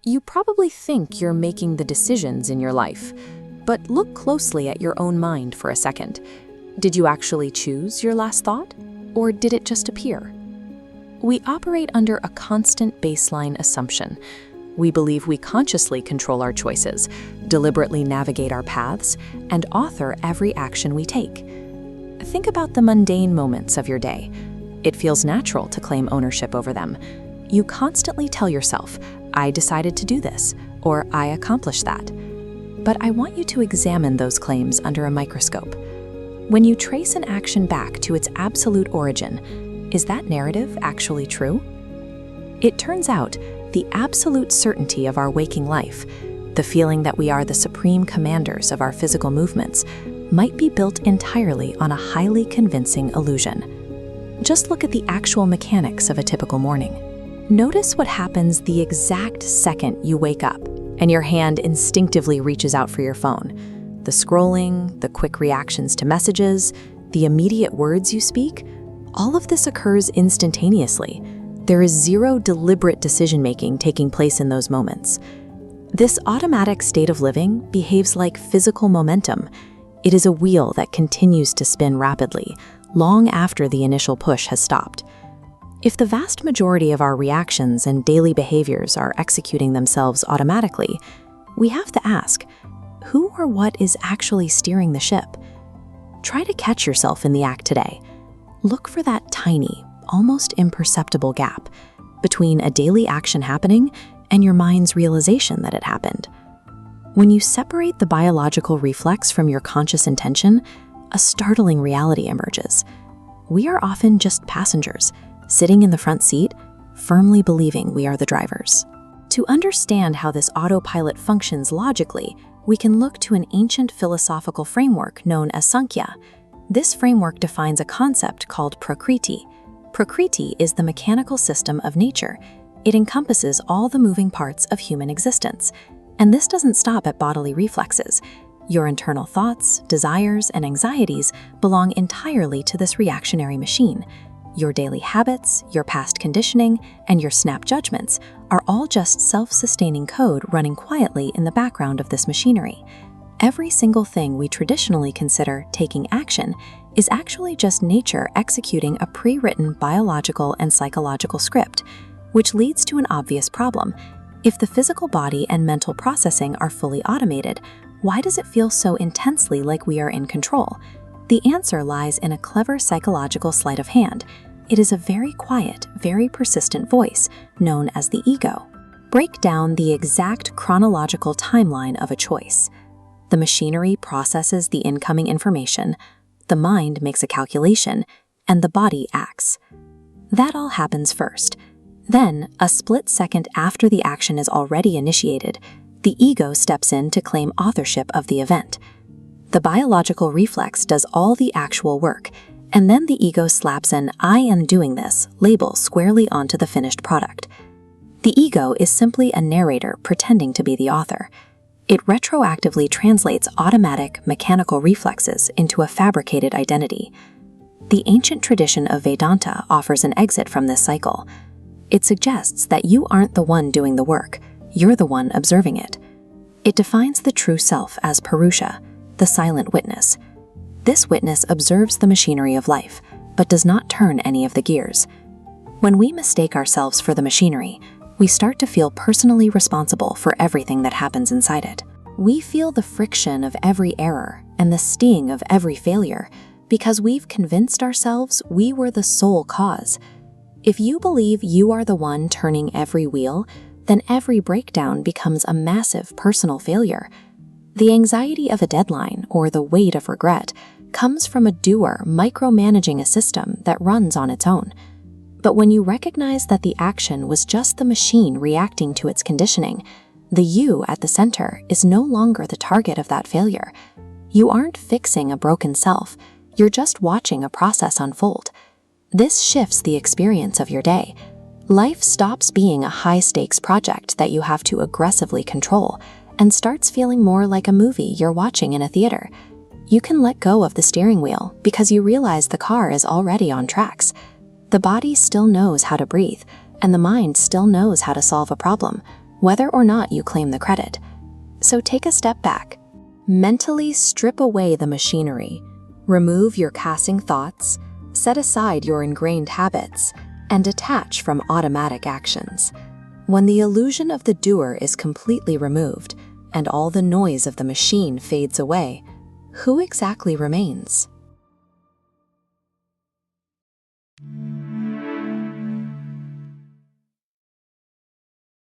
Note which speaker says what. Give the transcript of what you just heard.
Speaker 1: You probably think you're making the decisions in your life, but look closely at your own mind for a second. Did you actually choose your last thought, or did it just appear? We operate under a constant baseline assumption. We believe we consciously control our choices, deliberately navigate our paths, and author every action we take. Think about the mundane moments of your day. It feels natural to claim ownership over them. You constantly tell yourself, "I decided to do this," or "I accomplished that." But I want you to examine those claims under a microscope. When you trace an action back to its absolute origin, is that narrative actually true? It turns out, the absolute certainty of our waking life, the feeling that we are the supreme commanders of our physical movements, might be built entirely on a highly convincing illusion. Just look at the actual mechanics of a typical morning. Notice what happens the exact second you wake up and your hand instinctively reaches out for your phone. The scrolling, the quick reactions to messages, the immediate words you speak, all of this occurs instantaneously. There is zero deliberate decision-making taking place in those moments. This automatic state of living behaves like physical momentum. It is a wheel that continues to spin rapidly, long after the initial push has stopped. If the vast majority of our reactions and daily behaviors are executing themselves automatically, we have to ask, who or what is actually steering the ship? Try to catch yourself in the act today. Look for that tiny, almost imperceptible gap between a daily action happening and your mind's realization that it happened. When you separate the biological reflex from your conscious intention, a startling reality emerges. We are often just passengers, sitting in the front seat, firmly believing we are the drivers. To understand how this autopilot functions logically, we can look to an ancient philosophical framework known as Sankhya. This framework defines a concept called Prakriti. Prakriti is the mechanical system of nature. It encompasses all the moving parts of human existence. And this doesn't stop at bodily reflexes. Your internal thoughts, desires, and anxieties belong entirely to this reactionary machine. Your daily habits, your past conditioning, and your snap judgments are all just self-sustaining code running quietly in the background of this machinery. Every single thing we traditionally consider taking action is actually just nature executing a pre-written biological and psychological script, which leads to an obvious problem. If the physical body and mental processing are fully automated, why does it feel so intensely like we are in control? The answer lies in a clever psychological sleight of hand. It is a very quiet, very persistent voice, known as the ego. Break down the exact chronological timeline of a choice. The machinery processes the incoming information, the mind makes a calculation, and the body acts. That all happens first. Then, a split second after the action is already initiated, the ego steps in to claim authorship of the event. The biological reflex does all the actual work, and then the ego slaps an "I am doing this" label squarely onto the finished product. The ego is simply a narrator pretending to be the author. It retroactively translates automatic, mechanical reflexes into a fabricated identity. The ancient tradition of Vedanta offers an exit from this cycle. It suggests that you aren't the one doing the work, you're the one observing it. It defines the true self as Purusha, the silent witness. This witness observes the machinery of life, but does not turn any of the gears. When we mistake ourselves for the machinery, we start to feel personally responsible for everything that happens inside it. We feel the friction of every error and the sting of every failure because we've convinced ourselves we were the sole cause. If you believe you are the one turning every wheel, then every breakdown becomes a massive personal failure. The anxiety of a deadline or the weight of regret comes from a doer micromanaging a system that runs on its own. But when you recognize that the action was just the machine reacting to its conditioning, the you at the center is no longer the target of that failure. You aren't fixing a broken self, you're just watching a process unfold. This shifts the experience of your day. Life stops being a high-stakes project that you have to aggressively control and starts feeling more like a movie you're watching in a theater. You can let go of the steering wheel because you realize the car is already on tracks. The body still knows how to breathe, and the mind still knows how to solve a problem, whether or not you claim the credit. So take a step back. Mentally strip away the machinery. Remove your casting thoughts, set aside your ingrained habits, and detach from automatic actions. When the illusion of the doer is completely removed and all the noise of the machine fades away, who exactly remains?